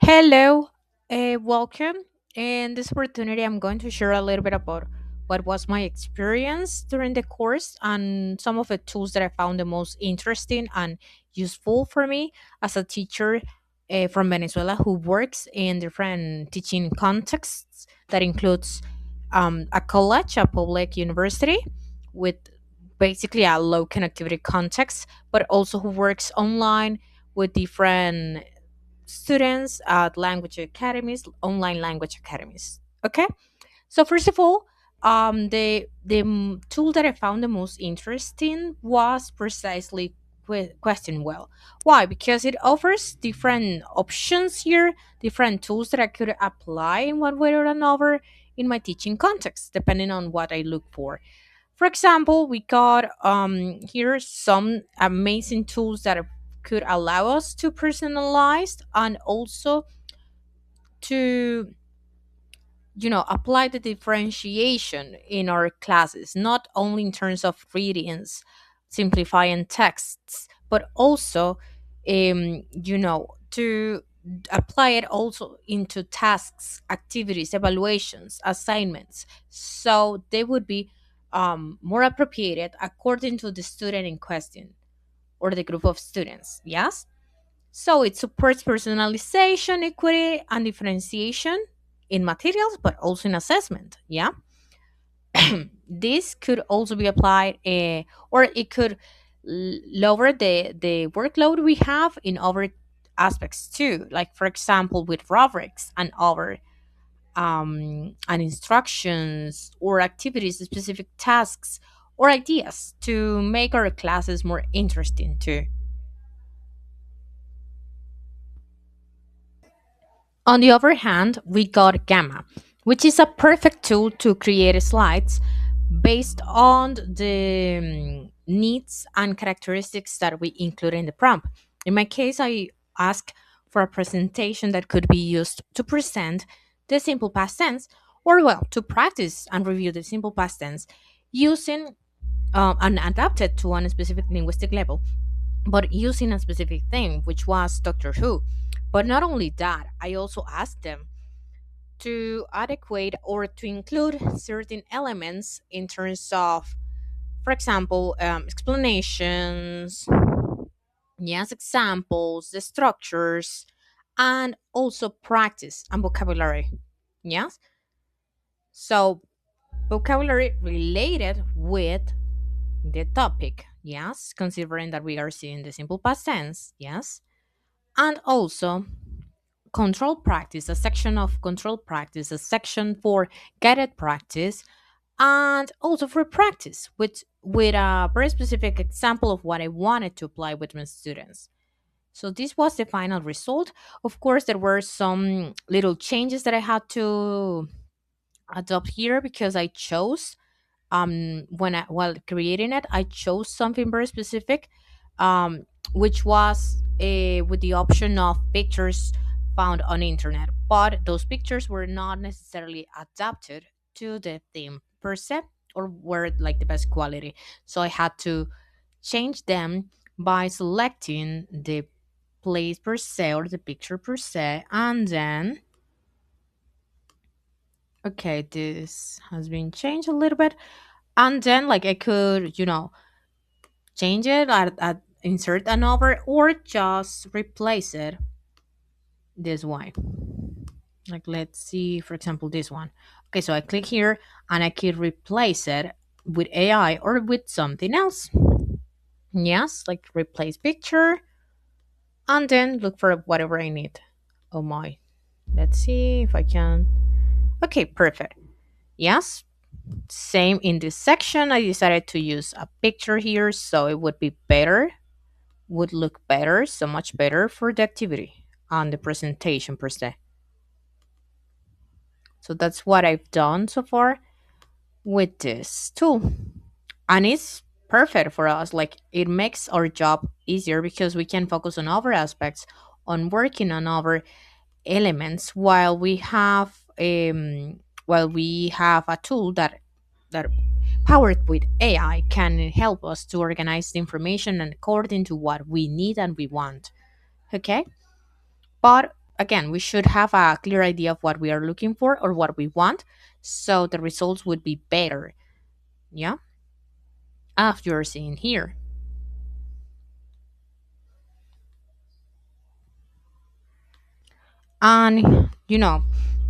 Hello, welcome. In this opportunity, I'm going to share a little bit about what was my experience during the course and some of the tools that I found the most interesting and useful for me as a teacher from Venezuela who works in different teaching contexts that includes a college, a public university with basically a low connectivity context, but also who works online with different students at language academies, online language academies. Okay, so first of all, the tool that I found the most interesting was precisely question well. Why? Because it offers different options here, different tools that I could apply in one way or another in my teaching context, depending on what I look for. For example, we got here some amazing tools that could allow us to personalize and also to apply the differentiation in our classes, not only in terms of readings, simplifying texts, but also to apply it also into tasks, activities, evaluations, assignments, so they would be more appropriated according to the student in question or the group of students. Yes, so it supports personalization, equity, and differentiation in materials, but also in assessment. Yeah. This could also be applied, or it could lower the workload we have in other aspects too. Like, for example, with rubrics and other and instructions or activities, specific tasks or ideas to make our classes more interesting too. On the other hand, we got Gamma, which is a perfect tool to create slides based on the needs and characteristics that we include in the prompt. In my case, I asked for a presentation that could be used to present the simple past tense, or well, to practice and review the simple past tense using and adapted to one specific linguistic level, but using a specific theme, which was Doctor Who. But not only that, I also asked them to adequate or to include certain elements in terms of, for example, explanations, yes, examples, the structures, and also practice and vocabulary. Yes, so vocabulary related with the topic. Yes, considering that we are seeing the simple past tense. Yes, and also control practice, a section of control practice, a section for guided practice, and also for practice with a very specific example of what I wanted to apply with my students. So this was the final result. Of course, there were some little changes that I had to adopt here because I chose while creating it, I chose something very specific, which was with the option of pictures found on internet, but those pictures were not necessarily adapted to the theme per se or were like the best quality, so I had to change them by selecting the place per se or the picture per se, and then okay, this has been changed a little bit, and then like I could change it, insert another, or just replace it this way. Like, let's see, for example, this one. Okay, so I click here and I can replace it with AI or with something else. Yes, like replace picture and then look for whatever I need. Oh my. Let's see if I can. Okay, perfect. Yes, same in this section. I decided to use a picture here so it would be better, would look better, so much better for the activity and the presentation per se. So that's what I've done so far with this tool. And it's perfect for us. Like, it makes our job easier because we can focus on other aspects, on working on other elements while we have a tool that powered with AI can help us to organize the information and according to what we need and we want. Okay? But again, we should have a clear idea of what we are looking for or what we want, so the results would be better. Yeah, as you're seeing here. And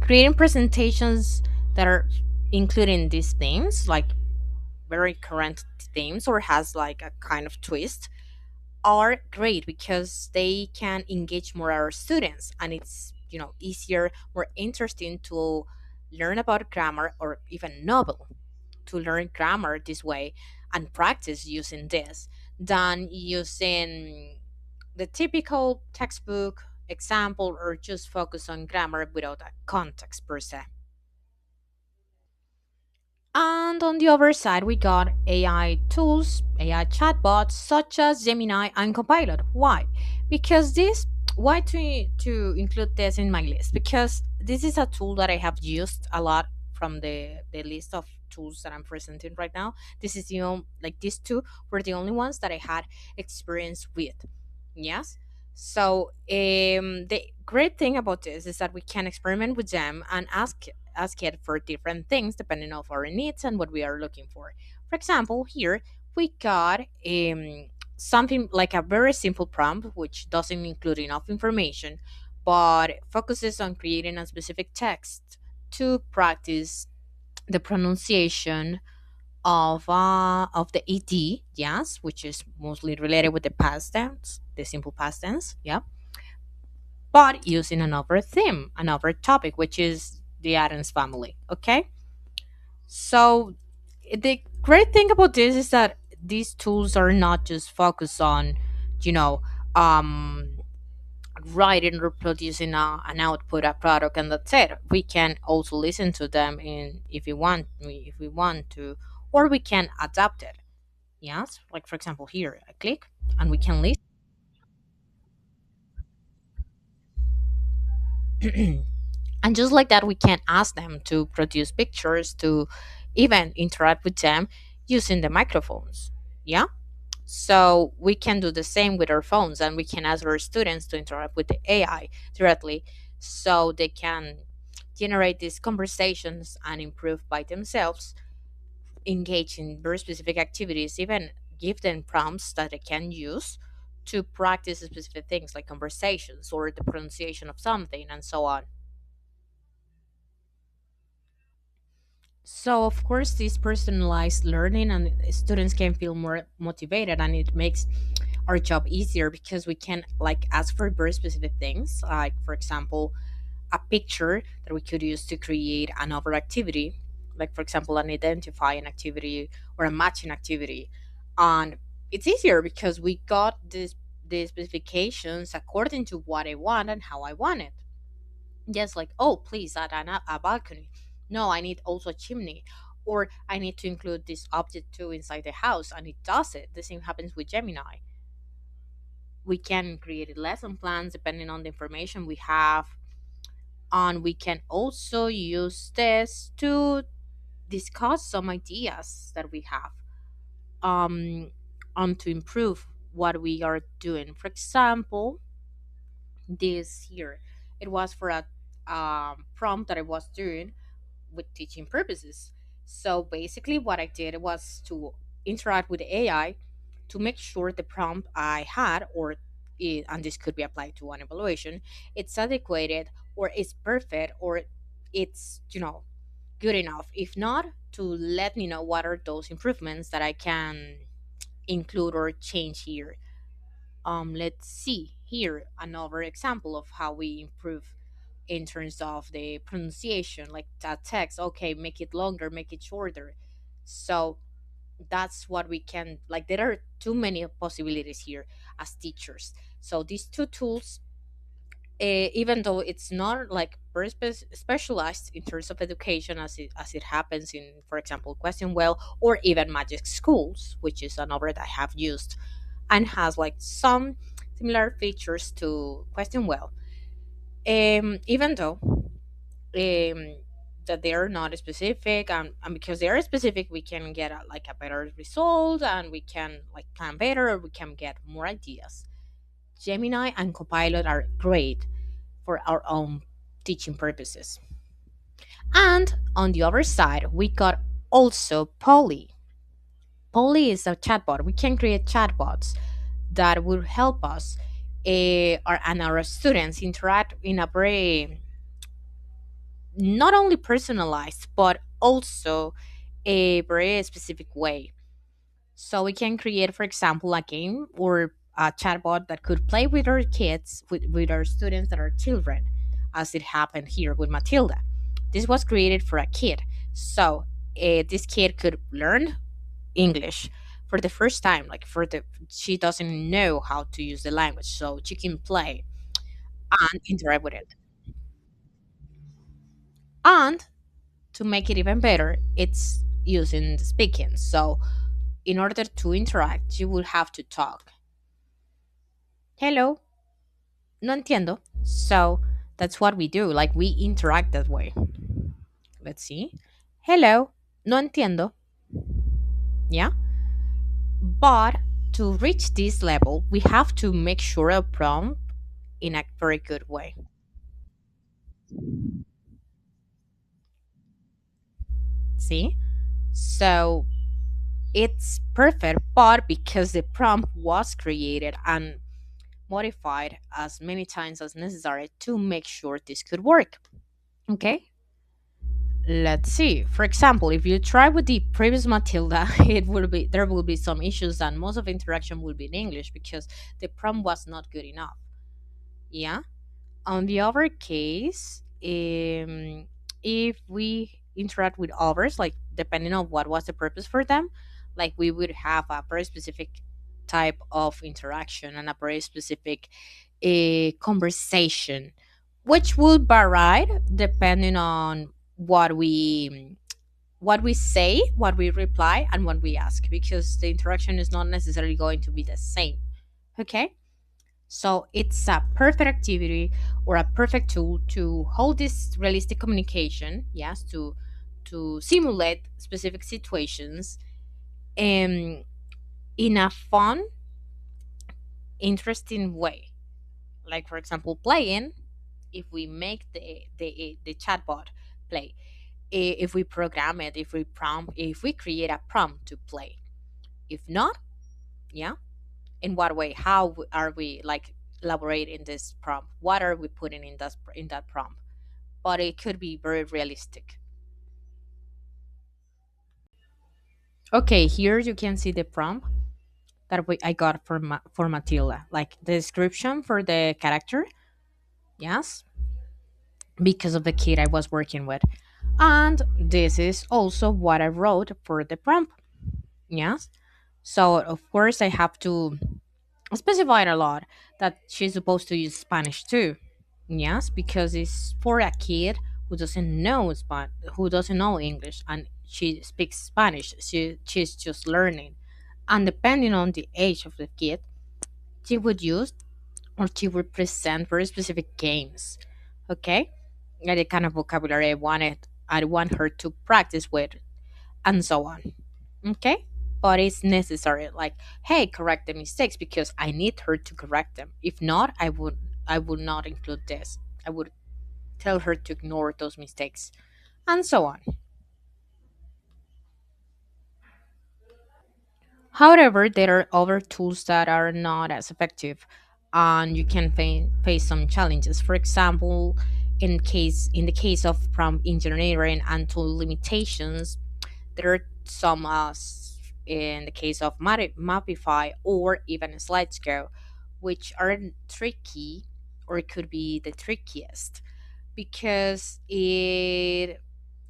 creating presentations that are including these themes, like very current themes, or has like a kind of twist, are great because they can engage more our students, and it's easier, more interesting to learn about grammar, or even novel to learn grammar this way and practice using this than using the typical textbook example, or just focus on grammar without a context per se. And on the other side, we got AI tools, AI chatbots such as Gemini and Copilot. Why? Because this, why to include this in my list? Because this is a tool that I have used a lot from the list of tools that I'm presenting right now. This is like these two were the only ones that I had experience with. Yes. So the great thing about this is that we can experiment with them and ask it for different things depending on our needs and what we are looking for. For example, here we got something like a very simple prompt which doesn't include enough information, but focuses on creating a specific text to practice the pronunciation of the ed, yes, which is mostly related with the past tense, the simple past tense, yeah, but using another theme, another topic, which is the Adams family. Okay, so the great thing about this is that these tools are not just focused on, you know, um, writing or producing an output, a product, and that's it. We can also listen to them in if we want to, or we can adapt it. Yes, like for example, here I click and we can listen. And just like that, we can ask them to produce pictures, to even interact with them using the microphones. Yeah. So we can do the same with our phones, and we can ask our students to interact with the AI directly, so they can generate these conversations and improve by themselves, engage in very specific activities, even give them prompts that they can use to practice specific things like conversations or the pronunciation of something and so on. So of course, this personalized learning and students can feel more motivated, and it makes our job easier because we can like ask for very specific things, like for example, a picture that we could use to create another activity, like for example, an identifying activity or a matching activity. And it's easier because we got the specifications according to what I want and how I want it. Yes, like, oh, please add a balcony. No, I need also a chimney. Or I need to include this object too inside the house, and it does it. The same happens with Gemini. We can create lesson plans depending on the information we have, and we can also use this to discuss some ideas that we have, um, to improve what we are doing. For example, this here, it was for a prompt that I was doing with teaching purposes. So basically, what I did was to interact with the AI to make sure the prompt I had, and this could be applied to an evaluation, it's adequate or it's perfect or it's good enough. If not, to let me know what are those improvements that I can include or change here. Let's see here another example of how we improve in terms of the pronunciation, like that text. Okay, make it longer, make it shorter. So that's what we can like. There are too many possibilities here as teachers. So these two tools, even though it's not like very specialized in terms of education as it happens in, for example, question well or even magic schools, which is another that I have used and has like some similar features to question well, even though that they are not specific, and because they are specific we can get like a better result, and we can like plan better, or we can get more ideas. Gemini and Copilot are great for our own teaching purposes. And on the other side, we got also Polly. Polly is a chatbot. We can create chatbots that will help us and our students interact in a very not only personalized but also a very specific way. So we can create, for example, a game or a chatbot that could play with our kids, with our students that are children, as it happened here with Matilda. This was created for a kid. So this kid could learn English for the first time, like she doesn't know how to use the language, so she can play and interact with it. And to make it even better, it's using the speaking. So in order to interact, you will have to talk. Hello, no entiendo. So that's what we do. Like we interact that way. Let's see. Hello, no entiendo. Yeah. But to reach this level, we have to make sure a prompt in a very good way. See? So it's perfect, but because the prompt was created and modified as many times as necessary to make sure this could work. Okay? Let's see. For example, if you try with the previous Matilda, it will be there will be some issues and most of interaction will be in English because the prompt was not good enough. Yeah? On the other case, if we interact with others, like depending on what was the purpose for them, like we would have a very specific type of interaction and a very specific conversation, which will vary depending on what we say, what we reply, and what we ask, because the interaction is not necessarily going to be the same. Okay. So it's a perfect activity or a perfect tool to hold this realistic communication, yes, to simulate specific situations um, in a fun, interesting way. Like for example, playing. If we make the chatbot play, if we program it, if we create a prompt to play. If not, yeah, in what way? Are we like elaborating this prompt? What are we putting in that prompt? But it could be very realistic. Okay, here you can see the prompt that I got for Matilda, like the description for the character. Yes, because of the kid I was working with, and this is also what I wrote for the prompt. Yes, so of course I have to specify it a lot that she's supposed to use Spanish too. Yes, because it's for a kid who doesn't know English, and she speaks Spanish. She's just learning, and depending on the age of the kid, she would use or she would present very specific games. Okay, and the kind of vocabulary I want her to practice with, and so on. Okay, but it's necessary. Like, hey, correct the mistakes because I need her to correct them. If not, I would not include this. I would tell her to ignore those mistakes, and so on. However, there are other tools that are not as effective, and you can face some challenges. For example, in the case of prompt engineering and tool limitations, there are some in the case of Mapify or even SlideScale, which are tricky or it could be the trickiest because it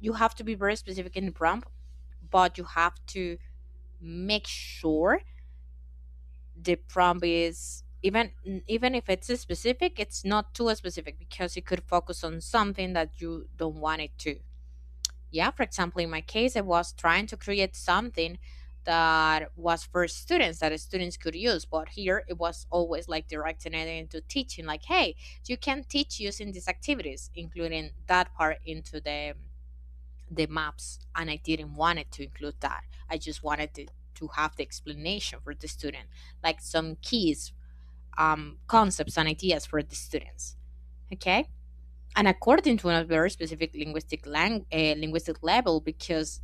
you have to be very specific in the prompt, but you have to make sure the prompt is even if it's specific, it's not too specific because it could focus on something that you don't want it to. Yeah, for example, in my case, I was trying to create something that was for students that students could use, but here it was always like directing it into teaching, like, hey, you can teach using these activities, including that part into the maps, and I didn't want it to include that. I just wanted to have the explanation for the student, like some keys, concepts and ideas for the students. Okay, and according to a very specific linguistic level, because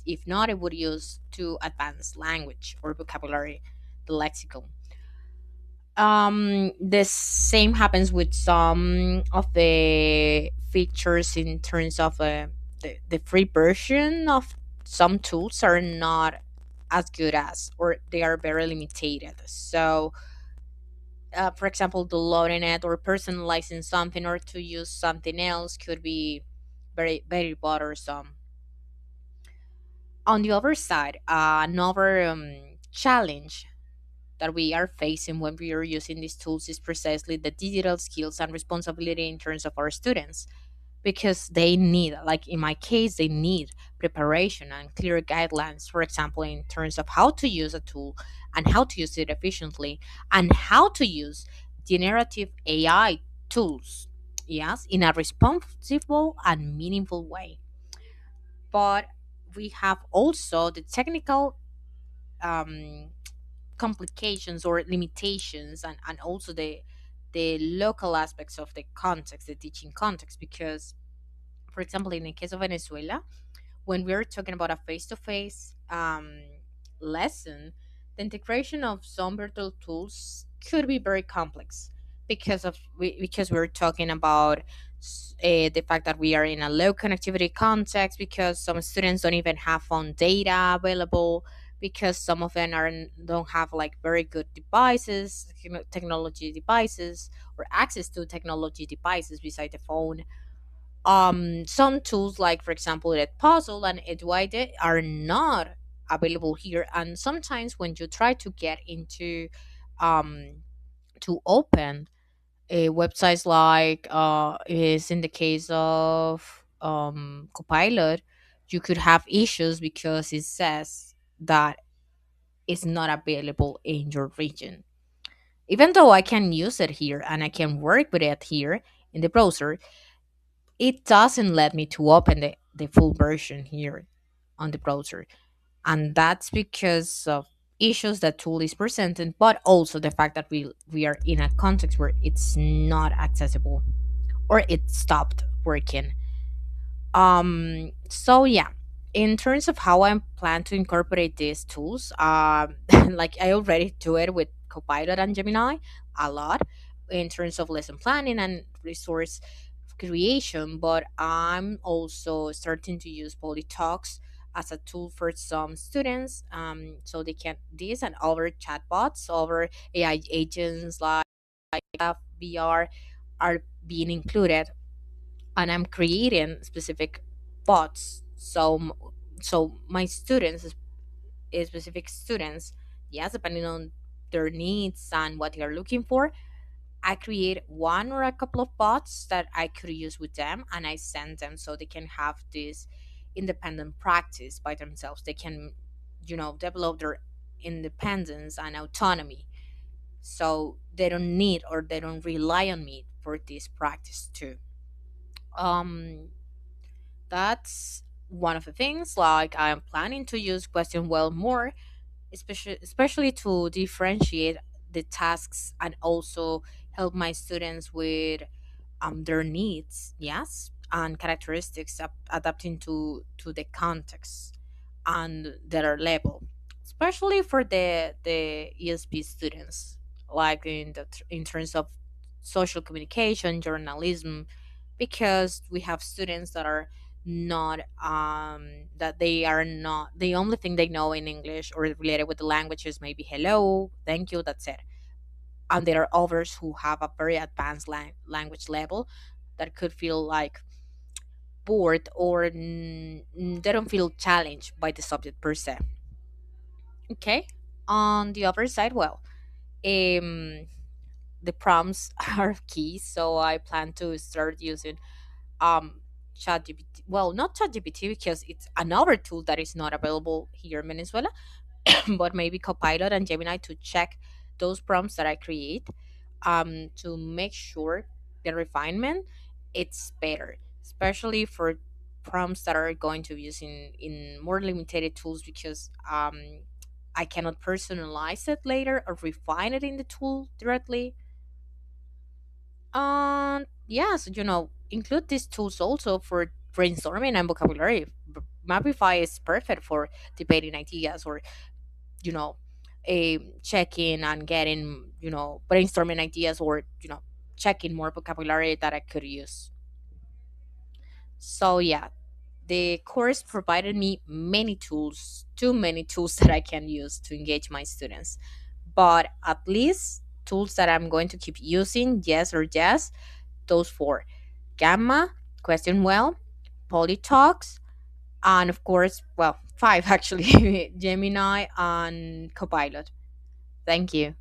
if not, it would use too advanced language or vocabulary, the lexicon. The same happens with some of the features in terms of the free version of some tools are not as good as, or they are very limited. So for example, downloading it or personalizing something or to use something else could be very bothersome. On the other side, another challenge that we are facing when we are using these tools is precisely the digital skills and responsibility in terms of our students, because they need, like in my case, they need preparation and clear guidelines, for example, in terms of how to use a tool and how to use it efficiently and how to use generative AI tools, yes, in a responsible and meaningful way. But we have also the technical um, complications or limitations, and also the local aspects of the context, the teaching context, because for example, in the case of Venezuela, when we're talking about a face-to-face lesson, the integration of some virtual tools could be very complex because we're talking about the fact that we are in a low connectivity context, because some students don't even have phone data available, because some of them don't have like very good devices, technology devices, or access to technology devices beside the phone. Some tools like for example Puzzle and Edwide are not available here, and sometimes when you try to get into um to open websites like is in the case of Copilot, you could have issues because it says that it's not available in your region, even though I can use it here and I can work with it here in the browser. It doesn't let me to open the full version here on the browser, and that's because of issues that tool is presenting, but also the fact that we are in a context where it's not accessible or it stopped working. So yeah, in terms of how I plan to incorporate these tools, like I already do it with Copilot and Gemini a lot in terms of lesson planning and resource creation, but I'm also starting to use Polytalks as a tool for some students, so they can this and other chatbots, other AI agents like VR are being included, and I'm creating specific bots. So my students, specific students, yes, depending on their needs and what they are looking for, I create one or a couple of bots that I could use with them, and I send them so they can have this independent practice by themselves. They can, develop their independence and autonomy. So they don't need or they don't rely on me for this practice too. Um, that's one of the things. Like I'm planning to use question well more, especially to differentiate the tasks and also help my students with their needs, yes, and characteristics, adapting to the context and their level, especially for the ESP students, like in terms of social communication, journalism, because we have students that are not that they are not, the only thing they know in English or related with the language is maybe hello, thank you, that's it. And there are others who have a very advanced language level that could feel like bored or they don't feel challenged by the subject per se. Okay, on the other side, well, um the prompts are key, so I plan to start using um ChatGPT. Well, not ChatGPT because it's another tool that is not available here in Venezuela, but maybe Copilot and Gemini to check those prompts that I create, to make sure the refinement it's better, especially for prompts that are going to be used in more limited tools, because I cannot personalize it later or refine it in the tool directly. Yes, include these tools also for brainstorming and vocabulary. Mapify is perfect for debating ideas or, you know, checking and getting, brainstorming ideas or, checking more vocabulary that I could use. So, yeah, the course provided me many tools, too many tools that I can use to engage my students. But at least tools that I'm going to keep using, yes or yes, those four: Gamma, Question Well, Polytalks, and of course, well, five actually, Gemini and Copilot. Thank you.